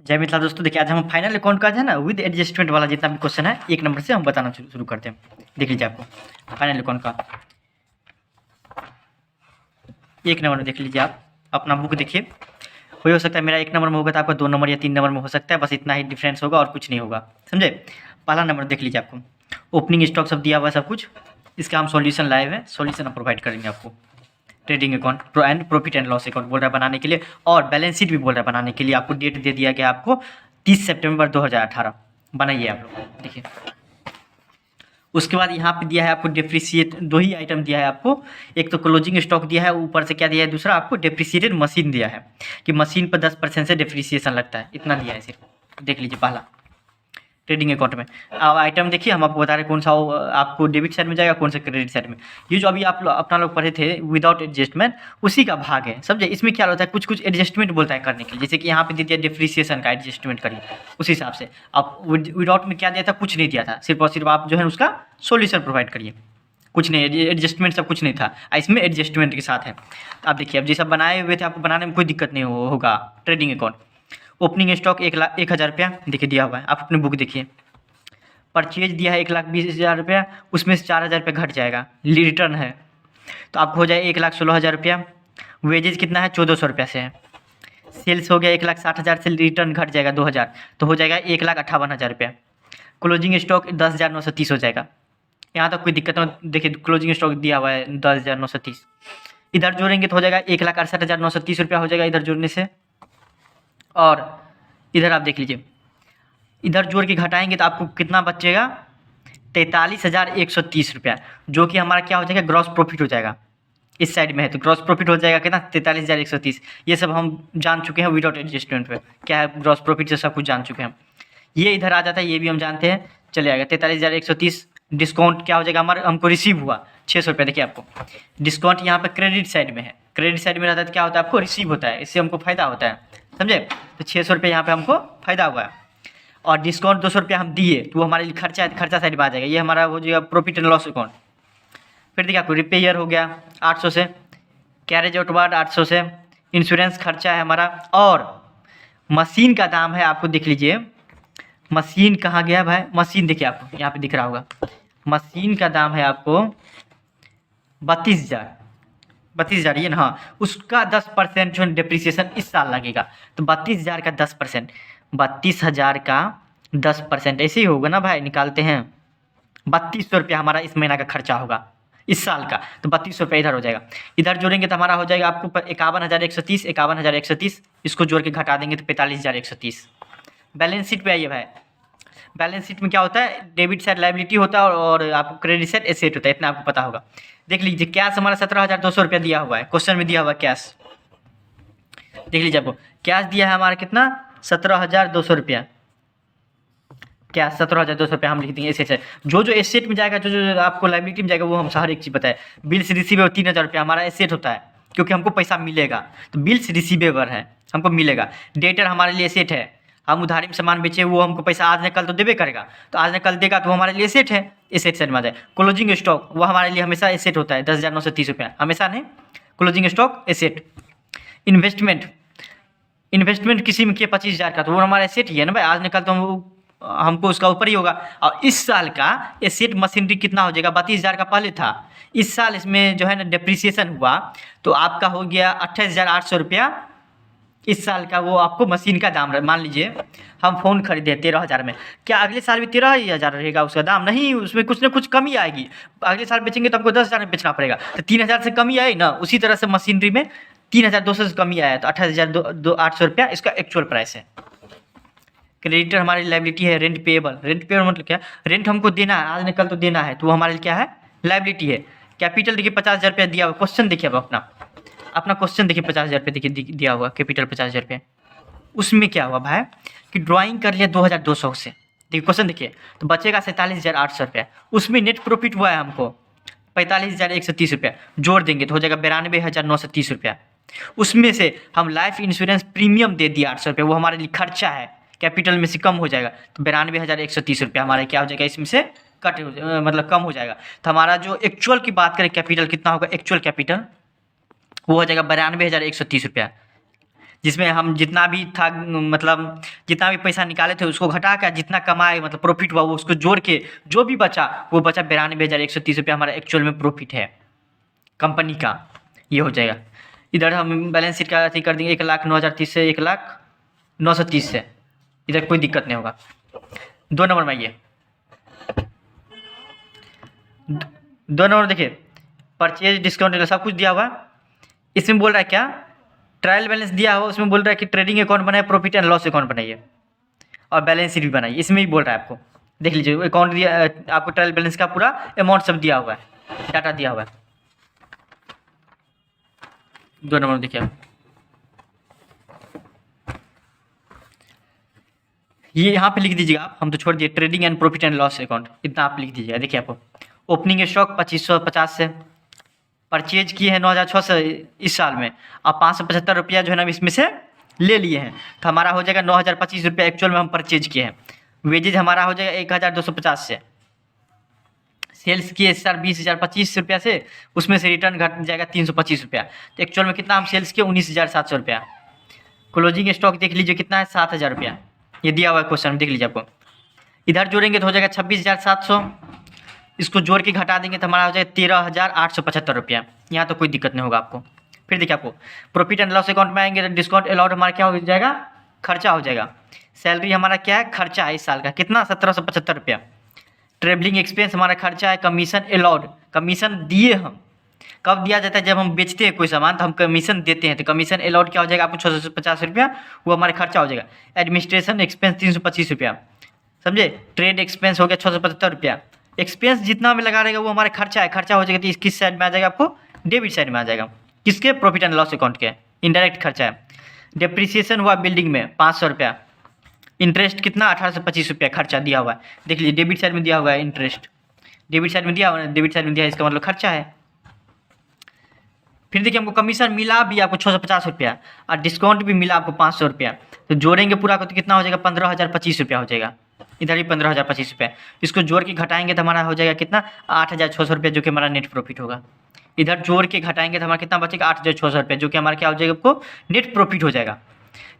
जय मिथिला दोस्तों, देखिए आज हम फाइनल अकाउंट का जो है ना विद एडजस्टमेंट वाला जितना भी क्वेश्चन है 1 नंबर से हम बताना शुरू करते हैं। देख लीजिए आपको फाइनल अकाउंट का 1 नंबर में देख लीजिए, आप अपना बुक देखिए। कोई हो सकता है मेरा 1 नंबर में होगा तो आपका 2 नंबर या 3 नंबर में हो सकता है, बस इतना ही डिफरेंस होगा और कुछ नहीं होगा, समझे। पहला नंबर देख लीजिए, आपको ओपनिंग स्टॉक सब दिया हुआ है सब कुछ। इसका हम सॉल्यूशन लाए हुए हैं, सॉल्यूशन हम प्रोवाइड करेंगे आपको। Trading account pro and profit and loss account बोल रहा है बनाने के लिए, और बैलेंस शीट भी बोल रहा है बनाने के लिए। आपको डेट दे दिया गया आपको 30 सितंबर 2018। बनाइए आप लोग, देखिए। उसके बाद यहाँ पे दिया है आपको डेप्रिसिएट, दो ही आइटम दिया है आपको। एक तो क्लोजिंग स्टॉक दिया है, ऊपर से क्या दिया है दूसरा आपको डेप्रिसिएटेड मशीन दिया है कि मशीन पर 10% से डेप्रिसिएशन लगता है, इतना दिया है सिर्फ। देख लीजिए पहला ट्रेडिंग अकाउंट में। अब आइटम देखिए, हम आपको बता रहे हैं कौन सा आपको डेबिट साइड में जाएगा, कौन सा क्रेडिट साइड में। ये जो अभी आप अपना लोग पढ़े थे विदाउट एडजस्टमेंट, उसी का भाग है, समझे। इसमें क्या होता है, कुछ कुछ एडजस्टमेंट बोलता है करने के लिए, जैसे कि यहाँ पे दे दिया डिप्रिसिएशन का एडजस्टमेंट करिए, उस हिसाब से। आप विदाउट में क्या दिया था, कुछ नहीं दिया था, सिर्फ और सिर्फ आप जो है उसका सोल्यूशन प्रोवाइड करिए, कुछ नहीं, एडजस्टमेंट सब कुछ नहीं था। इसमें एडजस्टमेंट के साथ है। आप देखिए, अब जैसा बनाए हुए थे आपको बनाने में कोई दिक्कत नहीं होगा। ट्रेडिंग अकाउंट ओपनिंग स्टॉक 1,01,000 रुपया देखिए दिया हुआ है, आप अपनी बुक देखिए। परचेज दिया है 1,20,000 रुपया, उसमें से 4,000 रुपया घट जाएगा, रिटर्न है तो आपको हो जाए 1,16,000 रुपया। वेजेज कितना है, 1,400 रुपया से है। सेल्स हो गया 1,60,000 से, रिटर्न घट जाएगा 2,000, तो हो जाएगा 1,58,000 रुपया। क्लोजिंग स्टॉक 10,930 हो जाएगा। यहाँ तक कोई दिक्कत नहीं, देखिए क्लोजिंग स्टॉक दिया हुआ है 10,930। इधर जोड़ेंगे तो हो जाएगा 1,68,930 रुपया हो जाएगा इधर जोड़ने से। और इधर आप देख लीजिए, इधर जोड़ के घटाएंगे तो आपको कितना बचेगा, 43,130 रुपया, जो कि हमारा क्या हो जाएगा, ग्रॉस प्रॉफिट हो जाएगा। इस साइड में है तो ग्रॉस प्रॉफिट हो जाएगा कितना, 43,130। ये सब हम जान चुके हैं विदाउट एडजस्टमेंट पे क्या है ग्रॉस प्रॉफिट, से सब कुछ जान चुके हैं। ये इधर आ जाता है, ये भी हम जानते हैं, चले आएगा 43,130। डिस्काउंट क्या हो जाएगा हमारा, हमको रिसीव हुआ 600 रुपया। देखिए आपको डिस्काउंट यहाँ पर क्रेडिट साइड में है, क्रेडिट साइड में रहता है तो क्या होता है, आपको रिसीव होता है, इससे हमको फायदा होता है, समझे। तो 600 रुपये यहाँ पर हमको फायदा हुआ है। और डिस्काउंट 200 रुपया हम दिए तो वो हमारे लिए खर्चा है, खर्चा साइड में आ जाएगा, ये हमारा हो जाएगा प्रॉफिट एंड लॉस अकाउंट। फिर देखिए आपको रिपेयर हो गया 800 से, कैरेज आउटवार्ड 800 से, इंश्योरेंस खर्चा है हमारा। और मशीन का दाम है, आपको देख लीजिए मशीन कहाँ गया भाई, मशीन देखिए आपको यहाँ पे दिख रहा होगा, मशीन का दाम है आपको 32,000। 32,000 ये ना, हाँ, उसका 10% जो डिप्रिसिएशन इस साल लगेगा, तो 32,000 का 10%, 32,000 का 10% ऐसे ही होगा ना भाई, निकालते हैं। 3,200 रुपया हमारा इस महीना का खर्चा होगा इस साल का, तो 3,200 रुपया इधर हो जाएगा। इधर जोड़ेंगे तो हमारा हो जाएगा आपको 51,130, 51,130, इसको जोड़ के घटा देंगे तो 45,130। बैलेंस शीट पे आइए भाई, बैलेंस शीट में क्या होता है, डेबिट साइड लायबिलिटी होता है और आपको क्रेडिट साइड एसेट होता है, इतना आपको पता होगा। देख लीजिए कैश हमारा 17,200 रुपया दिया हुआ है, क्वेश्चन में दिया हुआ है कैश। देख लीजिए आपको कैश दिया है हमारा कितना, 17,200 रुपया। क्या 17,200 रुपया हम लिख देंगे एसेट है। जो जो एसेट में जाएगा, जो जो आपको लाइबिलिटी में जाएगा, वो हम हर एक चीज़ बताए। बिल्स रिसीवेबल 3,000 रुपया हमारा एसेट होता है, क्योंकि हमको पैसा मिलेगा, तो बिल्स रिसीवेबल है, हमको मिलेगा। डेटर हमारे लिए एसेट है, हम उधारी में सामान बेचे, वो हमको पैसा आज न कल तो देबे करेगा, तो आज न कल देगा तो हमारे लिए एसेट है, एसेट साइड में आ जाए। क्लोजिंग स्टॉक वो हमारे लिए हमेशा एसेट होता है, 10,930 रुपया हमेशा नहीं, closing stock asset. Investment, investment किसी में किया 25,000 का, तो वो हमारा एसेट ही है ना भाई, आज निकल तो हमको उसका ऊपर ही होगा। और इस साल का एसेट मशीनरी कितना हो जाएगा, 32,000 का पहले था, इस साल इसमें जो है ना डिप्रिसिएशन हुआ, तो आपका हो गया 28,800 रुपया इस साल का। वो आपको मशीन का दाम, मान लीजिए हम फ़ोन खरीदे 13,000 में, क्या अगले साल भी 13,000 रहेगा उसका दाम, नहीं, उसमें कुछ ना कुछ कमी आएगी। अगले साल बेचेंगे तो हमको 10,000 में बेचना पड़ेगा, तो 3,000 से कमी आई ना, उसी तरह से मशीनरी में 3,200 से कमी आया, तो 28,800 रुपया इसका एक्चुअल प्राइस है। क्रेडिटर हमारी लाइबिलिटी है, रेंट पेएबल, रेंट पेएबल मतलब क्या, रेंट हमको देना है, आज न कल तो देना है, तो वो हमारे लिए क्या है, लाइबिलिटी है। कैपिटल देखिए 50,000 रुपया दिया हुआ, क्वेश्चन देखिए अब अपना अपना क्वेश्चन देखिए, 50,000 रुपये देखिए दिया हुआ, कैपिटल 50,000 रुपये। उसमें क्या हुआ भाई कि ड्राइंग कर लिया 2,200 से, देखिए क्वेश्चन देखिए, तो बचेगा 47,800 रुपया। उसमें नेट प्रॉफिट हुआ है हमको 45,130 रुपया, जोड़ देंगे तो हो जाएगा 92,930 रुपया। उसमें से हम लाइफ इंश्योरेंस प्रीमियम दे दिया 800 रुपया, वो हमारे लिए खर्चा है, कैपिटल में से कम हो जाएगा, तो 92,130 रुपया हमारे क्या हो जाएगा, इसमें से कट मतलब कम हो जाएगा। तो हमारा जो एक्चुअल की बात करें कैपिटल कितना होगा, एक्चुअल कैपिटल वो हो जाएगा 92,130 रुपया, जिसमें हम जितना भी था मतलब जितना भी पैसा निकाले थे उसको घटा कर जितना कमाए मतलब प्रॉफिट हुआ वो उसको जोड़ के जो भी बचा वो बचा 92,130 रुपया हमारा एक्चुअल में प्रॉफिट है कंपनी का, ये हो जाएगा। इधर हम बैलेंस शीट का अथी कर देंगे 1,09,030 से 1,09,30 से, इधर कोई दिक्कत नहीं होगा। 2 नंबर में आइए, 2 नंबर देखिए परचेज डिस्काउंट सब कुछ दिया हुआ है। इसमें बोल रहा है क्या, ट्रायल बैलेंस दिया हुआ उसमें बोल रहा है कि ट्रेडिंग अकाउंट बनाए, प्रॉफिट एंड लॉस अकाउंट बनाइए और बैलेंस शीट भी बनाइए। इसमें ही बोल रहा है आपको, देख लीजिए अकाउंट दिया आपको, ट्रायल बैलेंस का पूरा अमाउंट सब दिया हुआ है, डाटा दिया हुआ है। 2 नंबर देखिए आप, ये यहाँ पे लिख दीजिएगा आप, हम तो छोड़ दिए trading and profit and loss account, इतना आप लिख दीजिएगा। देखिए आपको ओपनिंग स्टॉक 2550 से, परचेज किए हैं 9,600 से इस साल में, अब 575 रुपया जो है ना इसमें से ले लिए हैं, तो हमारा हो जाएगा 9,025 रुपया एक्चुअल में हम परचेज किए हैं। वेजेज हमारा हो जाएगा 1,250 से, सेल्स किए इस साल 20,025 रुपया से, उसमें से रिटर्न घट जाएगा 325 रुपया, तो एक्चुअल में कितना हम सेल्स किए 19,700 रुपया। क्लोजिंग स्टॉक देख लीजिए कितना है 7,000 रुपया, ये दिया हुआ है क्वेश्चन देख लीजिए आपको। इधर जोड़ेंगे तो हो जाएगा 26,700, इसको जोड़ के घटा देंगे तो हमारा हो जाएगा 13,875 रुपया। यहाँ तो कोई दिक्कत नहीं होगा आपको। फिर देखिए आपको प्रॉफिट एंड लॉस अकाउंट में आएंगे तो डिस्काउंट अलाउड हमारा क्या हो जाएगा, खर्चा हो जाएगा। सैलरी हमारा क्या है, खर्चा है इस साल का, कितना 1,775 रुपया। ट्रेवलिंग एक्सपेंस हमारा खर्चा है। कमीशन अलाउड, कमीशन दिए हम, कब दिया जाता है, जब हम बेचते हैं कोई सामान तो हम कमीशन देते हैं, तो कमीशन अलाउड क्या हो जाएगा आपको 650 रुपया, वो हमारा खर्चा हो जाएगा। एडमिनिस्ट्रेशन एक्सपेंस 325 रुपया, समझे। ट्रेड एक्सपेंस हो गया 675 रुपया। एक्सपेंस जितना भी लगा रहेगा वो हमारे खर्चा है, खर्चा हो जाएगा तो किस साइड में आ जाएगा आपको, डेबिट साइड में आ जाएगा। किसके, प्रॉफिट एंड लॉस अकाउंट के, इनडायरेक्ट खर्चा है। डिप्रिसिएशन हुआ बिल्डिंग में 500 रुपया, इंटरेस्ट कितना 1,825 रुपया खर्चा दिया हुआ है। देख लीजिए डेबिट साइड में दिया हुआ है इंटरेस्ट, डेबिट साइड में दिया हुआ है, डेबिट साइड में दिया है, इसका मतलब खर्चा है। फिर देखिए हमको कमीशन मिला भी आपको 650 रुपया और डिस्काउंट भी मिला आपको 500 रुपया, तो जोड़ेंगे पूरा को तो कितना हो जाएगा 15,025 रुपया हो जाएगा। इधर भी 15,025 रुपया, इसको जोड़ के घटाएंगे तो हमारा हो जाएगा कितना 8,600 रुपया, जो कि हमारा नेट प्रॉफिट होगा। इधर जोड़ के घटाएंगे तो हमारा कितना बचेगा 8,600 रुपया, जो कि हमारा क्या हो जाएगा आपको नेट प्रॉफिट हो जाएगा।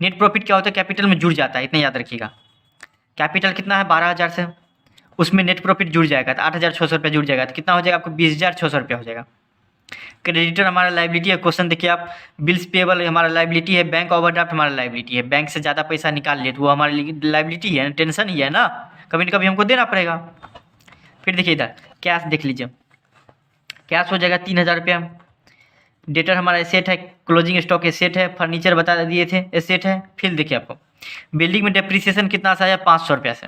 नेट प्रॉफिट क्या होता है, कैपिटल में जुड़ जाता है, इतना याद रखिएगा। कैपिटल कितना है 12,000 से, उसमें नेट प्रॉफिट जुड़ जाएगा तो 8,600 रुपया जुड़ जाएगा, तो कितना हो जाएगा आपको 20,600 रुपया हो जाएगा। क्रेडिटर हमारा लाइबिलिटी है, क्वेश्चन देखिए आप, बिल्स पेबल हमारा लाइबिलिटी है, बैंक ओवरड्राफ्ट हमारा लाइबिलिटी है, बैंक से ज़्यादा पैसा निकाल लिए तो वो हमारी लाइबिलिटी है, टेंशन ही है ना, कभी ना कभी हमको देना पड़ेगा। फिर देखिए इधर कैश देख लीजिए, कैश हो जाएगा 3,000 रुपया। डेटर हमारा एसेट है, क्लोजिंग स्टॉक एसेट है, फर्नीचर बता दिए थे एसेट है। फिर देखिए आपको बिल्डिंग में डेप्रिसिएशन कितना सा है 500 रुपया से,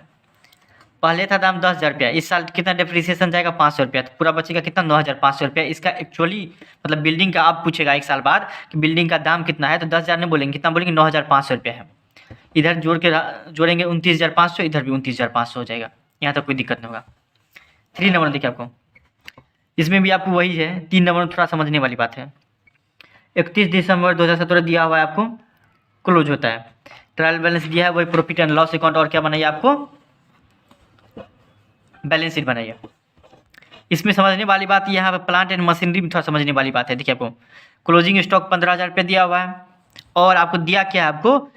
पहले था दाम 10,000 रुपया, इस साल कितना डेप्रिसिएशन जाएगा 500 रुपया, तो पूरा बचेगा कितना 9,500 रुपया। इसका एक्चुअली मतलब बिल्डिंग का आप पूछेगा 1 साल बाद कि बिल्डिंग का दाम कितना है, तो 10,000 नहीं बोलेंगे, कितना बोलेंगे 9,500 रुपया है। इधर जोड़ेंगे 29,500, इधर भी 29,500 हो जाएगा, यहाँ तक कोई दिक्कत नहीं होगा। 3 नंबर देखिए आपको, इसमें भी आपको वही है, 3 नंबर में थोड़ा समझने वाली बात है। 31 दिसंबर 2017 दिया हुआ है आपको, क्लोज होता है। ट्रायल बैलेंस दिया है, वही प्रॉफिट एंड लॉस अकाउंट, और क्या बनाइए आपको बैलेंस शीट बनाइए। इसमें समझने वाली बात यहाँ पे प्लांट एंड मशीनरी में थोड़ा समझने वाली बात है। देखिए आपको क्लोजिंग स्टॉक 15,000 रुपये दिया हुआ है, और आपको दिया क्या है, आपको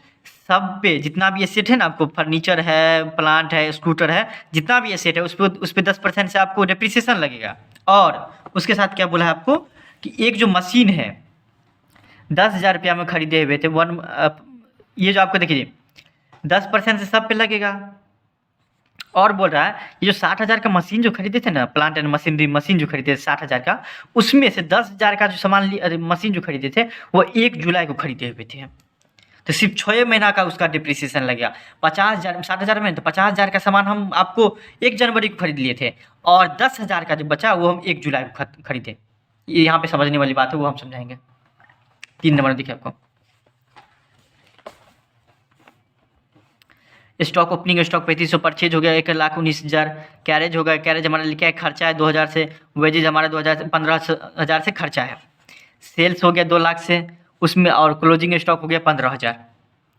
सब पे जितना भी एसेट है ना, आपको फर्नीचर है, प्लांट है, स्कूटर है, जितना भी एसेट है उस पर 10% से आपको डेप्रिसिएशन लगेगा। और उसके साथ क्या बोला है आपको कि एक जो मशीन है 10,000 रुपया में खरीदे हुए थे, ये जो आपको देखिए 10% से सब पे लगेगा। और बोल रहा है ये जो 60,000 का मशीन जो खरीदे थे ना, प्लांट एंड मशीनरी मशीन जो खरीदे थे 60,000 का, उसमें से 10,000 का जो सामान मशीन जो खरीदे थे वो 1 जुलाई को खरीदे हुए थे, तो सिर्फ 6 महीना का उसका डिप्रिसिएशन लगेगा। 50,000 60,000 में, तो 50,000 का सामान हम आपको 1 जनवरी को खरीद लिए थे, और 10,000 का जो बचा वो हम 1 जुलाई को खरीदे। ये यहाँ पे समझने वाली बात है, वो हम समझाएंगे। 3 नंबर देखिए आपको, स्टॉक ओपनिंग स्टॉक 3500, परचेज हो गया 1,19,000, कैरेज हो गया, कैरेज हमारा लिखा है खर्चा है 2,000 से, वेजेज हमारा 2,000 से 15,000 से खर्चा है। सेल्स हो गया 2 लाख से उसमें, और क्लोजिंग स्टॉक हो गया 15,000।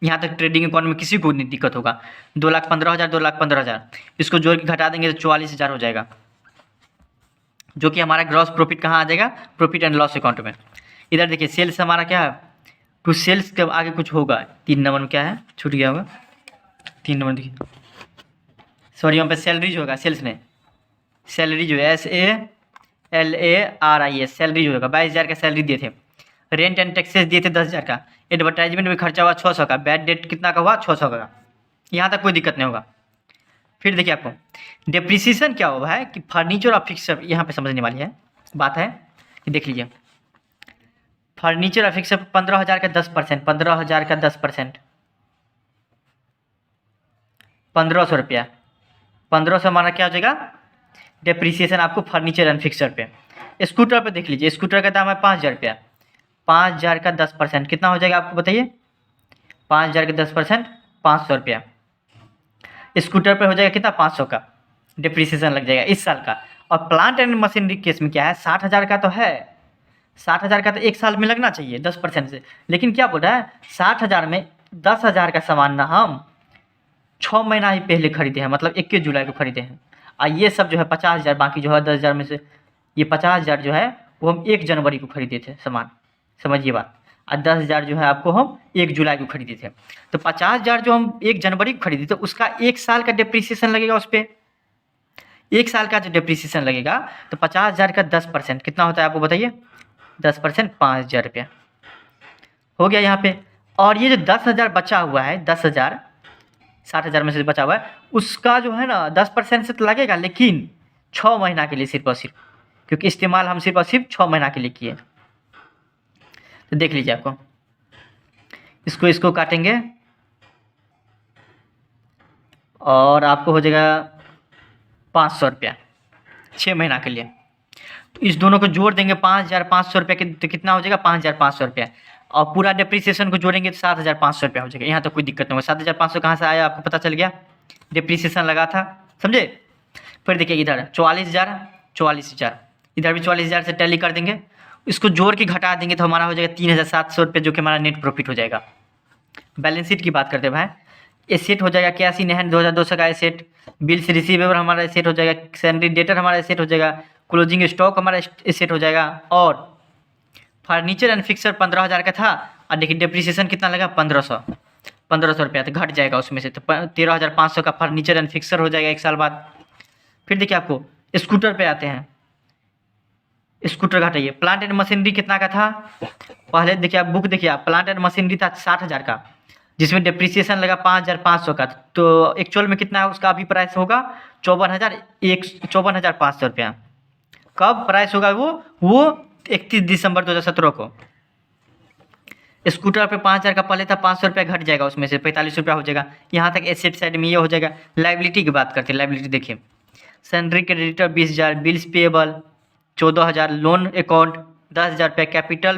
यहाँ तक ट्रेडिंग अकाउंट में किसी को नहीं दिक्कत होगा। 2,15,000 2,15,000, इसको जोड़ के घटा देंगे तो 44,000 हो जाएगा, जो कि हमारा ग्रॉस प्रॉफिट कहाँ आ जाएगा, प्रॉफिट एंड लॉस अकाउंट में। इधर देखिए सेल्स हमारा क्या है टू सेल्स के आगे कुछ होगा। 3 नंबर में क्या है, छूट गया होगा। 3 नंबर देखिए, सॉरी यहाँ पे सैलरी जो होगा, सेल्स में सैलरी जो है SALARIS सैलरी जो होगा 22,000 का सैलरी दिए थे। रेंट एंड टैक्सेस दिए थे 10,000 का। एडवर्टाइजमेंट में खर्चा हुआ 600 का। बैड डेट कितना का हुआ, 600 का। यहाँ तक कोई दिक्कत नहीं होगा। फिर देखिए आपको डेप्रिसिएशन क्या हुआ है कि फर्नीचर और फिक्सर, यहाँ पे समझने वाली है बात है कि देख लीजिए, फर्नीचर और फिक्सर 15,000 का 10%, 15,000 का 10%, 1,500 रुपया। 1,500 हमारा क्या हो जाएगा डेप्रिसिएशन आपको फर्नीचर एंड फिक्सर पे। स्कूटर पे देख लीजिए, स्कूटर का दाम है 5,000 रुपया। 5,000 का 10% कितना हो जाएगा आपको बताइए। 5,000 का 10% 500 रुपया। स्कूटर पे हो जाएगा कितना, 500 का डिप्रिसिएशन लग जाएगा इस साल का। और प्लांट एंड मशीनरी केस में क्या है, 60,000 का तो है, 60,000 का तो एक साल में लगना चाहिए 10% से। लेकिन क्या बोल रहा है, 60,000 में 10,000 का सामान ना हम 6 महीना ही पहले खरीदे हैं, मतलब 21 जुलाई को खरीदे हैं। और ये सब जो है 50,000, बाकी जो है 10,000 में से ये 50,000 जो है वो हम 1 जनवरी को खरीदे थे सामान, समझिए बात। और 10,000 जो है आपको हम 1 जुलाई को खरीदे थे। तो 50,000 जो हम 1 जनवरी को खरीदे थे उसका 1 साल का डिप्रिसिएशन लगेगा उस पर। 1 साल का जो डिप्रिसिएशन लगेगा तो 50,000 का 10% कितना होता है आपको बताइए। 10% 5,000 रुपया हो गया यहाँ पे। और ये जो 10,000 बचा हुआ है, 10,000 60,000 में से बचा हुआ है, उसका जो है ना 10% से तो लगेगा, लेकिन 6 महीना के लिए सिर्फ और सिर्फ, क्योंकि इस्तेमाल हम सिर्फ और सिर्फ 6 महीना के लिए किए। तो देख लीजिए आपको इसको काटेंगे और आपको हो जाएगा 500 रुपया 6 महीना के लिए। तो इस दोनों को जोड़ देंगे 5,500 रुपये के, तो कितना हो जाएगा 5,500 रुपया। और पूरा डिप्रिसिएशन को जोड़ेंगे तो 7,500 रुपया हो जाएगा। यहाँ तो कोई दिक्कत नहीं होगा। 7,500 कहाँ से आया आपको पता चल गया, डिप्रिसिएशन लगा था, समझे। फिर देखिए इधर 44,000, इधर भी 44,000 से टैली कर देंगे, इसको जोड़ के घटा देंगे तो हमारा हो जाएगा 3,700 रुपये, जो कि हमारा नेट प्रॉफिट हो जाएगा। बैलेंस शीट की बात करते हैं भाई, एसेट हो जाएगा कैश इन हैंड 2,200 का एसेट, बिल्स रिसीवेबल हमारा एसेट हो जाएगा, सैलरी डेटर हमारा एसेट हो जाएगा, क्लोजिंग स्टॉक हमारा एसेट हो जाएगा। और फर्नीचर एंड फिक्सर 15,000 का था, और देखिए डिप्रिसिएशन कितना लगा 1,500 रुपया, तो घट जाएगा उसमें से, तो 13,500 का फर्नीचर एंड फिक्सर हो जाएगा 1 साल बाद। फिर देखिए आपको स्कूटर पे आते हैं, स्कूटर घटाइए। प्लांट एंड मशीनरी कितना का था, पहले देखिए आप बुक देखिए आप, प्लांट एंड मशीनरी था 60,000 का, जिसमें डिप्रिसिएशन लगा 5,500 का। तो एक्चुअल में कितना है उसका अभी प्राइस होगा 54,500 रुपया। कब प्राइस होगा वो 31 दिसंबर 2017 को। स्कूटर पे 5,000 का पहले था, 500 रुपया घट जाएगा उसमें से, 45 रुपया हो जाएगा। यहाँ तक एसेट साइड में ये हो जाएगा। लाइबिलिटी की बात करते हैं, लाइबिलिटी देखिए, salary creditor 20,000, bills payable 14,000, loan account 10,000 रुपया, कैपिटल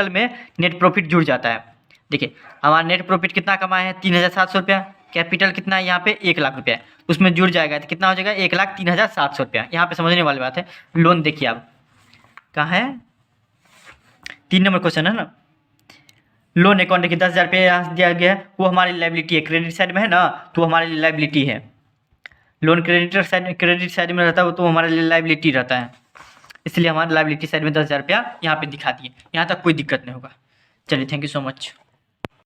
में नेट प्रॉफिट जुड़ जाता है। देखिए हमारा नेट प्रॉफिट कितना कमाए हैं 3,700 रुपया, कैपिटल कितना है यहाँ पे 1,00,000 रुपया, उसमें जुड़ जाएगा तो कितना हो जाएगा 1,03,700 रुपया। यहाँ पे समझने वाली बात है। लोन देखिए आप कहाँ है, 3 नंबर क्वेश्चन है ना। लोन अकाउंट देखिए 10,000 रुपये यहाँ दिया गया है, वो हमारी लाइबिलिटी है, क्रेडिट साइड में है ना, तो वो हमारी लाइबिलिटी है। लोन क्रेडिट साइड में रहता है वो, तो हमारा लाइबिलिटी रहता है, इसलिए हमारे लाइबिलिटी साइड में 10,000 रुपया यहाँ पे दिखा दिए। यहाँ तक कोई दिक्कत नहीं होगा। चलिए थैंक यू सो मच।